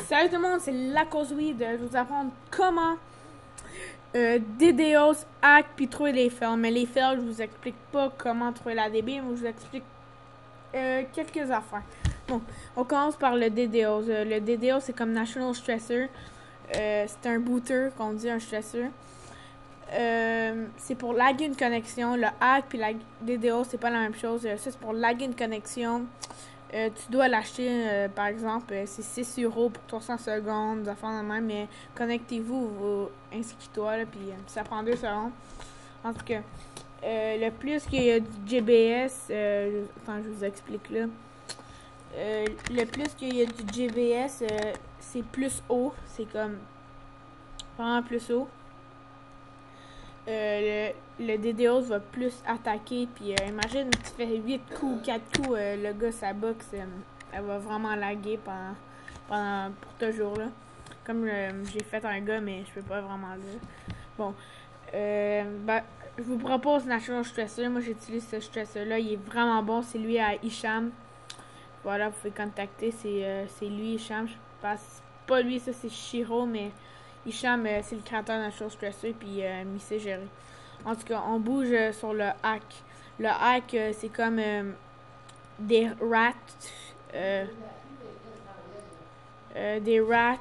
Salut tout le monde, c'est LaCauseWeed. Je vais vous apprendre comment DDoS, hack puis trouver les fails. Mais les fails, je vous explique pas comment trouver la DB, mais je vous explique quelques affaires. Bon, on commence par le DDoS. Le DDoS, c'est comme National Stressor. C'est un booter qu'on dit un stressor. C'est pour laguer une connexion. Le hack puis la DDoS, c'est pas la même chose. Ça, c'est pour laguer une connexion. Tu dois l'acheter, par exemple, c'est 6 € pour 300 secondes, des affaires de même, mais connectez-vous, inscris-toi, puis ça prend 2 secondes. En tout cas, le plus qu'il y a du GBS, attends, je vous explique là. Le plus qu'il y a du GBS, c'est plus haut, c'est comme vraiment plus haut. Le DDoS va plus attaquer, puis imagine tu fais 8 coups, 4 coups, le gars sa box, elle va vraiment laguer pour toujours là. Comme j'ai fait un gars, mais je peux pas vraiment le dire. Bon, je vous propose National Stressor. Moi j'utilise ce stressor là, il est vraiment bon, c'est lui à Hicham. Voilà, vous pouvez contacter, c'est lui Hicham. Je passe pas lui, ça c'est Shiro, mais Hicham, c'est le créateur de National Stressor, puis il sait gérer. En tout cas, on bouge sur le hack. Le hack, c'est comme des rats, des rats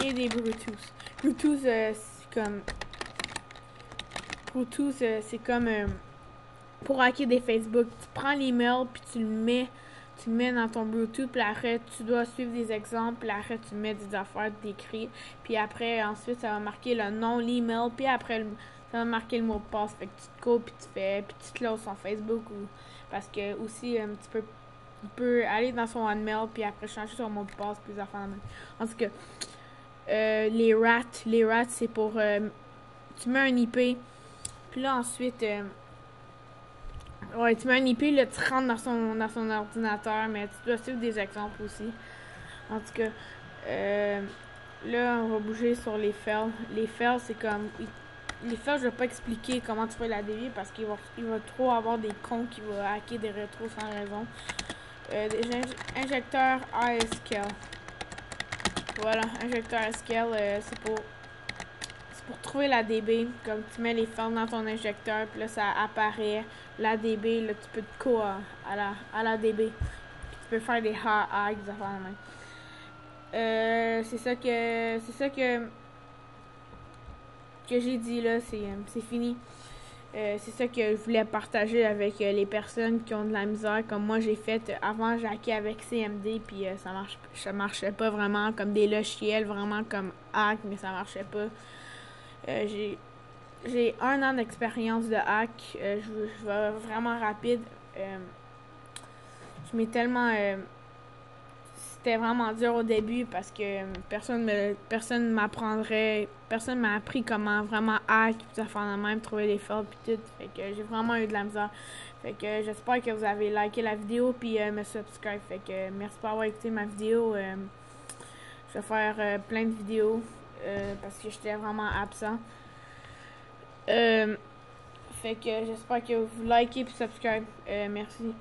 et des Bluetooth. Bluetooth, c'est comme pour hacker des Facebook. Tu prends l'email puis tu le mets dans ton Bluetooth, puis après tu dois suivre des exemples, puis après tu mets des affaires d'écrit, puis après ensuite ça va marquer le nom, l'email, puis après ça va marquer le mot de passe. Fait que tu te copies, puis tu te closes son Facebook, ou parce que aussi tu peux aller dans son OneMail puis après changer son mot de passe, puis des affaires de même. En tout cas, les rats c'est pour tu mets un IP, puis là ensuite tu mets un IP, là tu rentres dans son ordinateur, mais tu dois suivre des exemples aussi. En tout cas, là on va bouger sur les fails. Les fails, c'est comme les fails, je vais pas expliquer comment tu fais la DB parce qu'il va trop avoir des cons qui vont hacker des rétros sans raison. Des injecteurs ASCL. Voilà, injecteur ASCL, c'est pour trouver la DB. Comme tu mets les fails dans ton injecteur, puis là ça apparaît la DB, là tu peux te co à la DB. Puis tu peux faire des hacks, des affaires de même. C'est ça que j'ai dit là, c'est fini. C'est ça que je voulais partager avec les personnes qui ont de la misère, comme moi j'ai fait. Avant, j'ai hacké avec CMD, puis ça marchait pas vraiment, comme des logiciels, vraiment comme hack, mais ça marchait pas. J'ai 1 an d'expérience de hack. Je vais vraiment rapide. Je m'ai tellement... c'était vraiment dur au début parce que personne m'a appris comment vraiment hack, puis faire de même, trouver les fails, puis tout. Fait que j'ai vraiment eu de la misère. Fait que j'espère que vous avez liké la vidéo, puis me subscribe. Fait que merci pour avoir écouté ma vidéo. Je vais faire plein de vidéos parce que j'étais vraiment absent. Fait que j'espère que vous likez puis subscribe. Merci.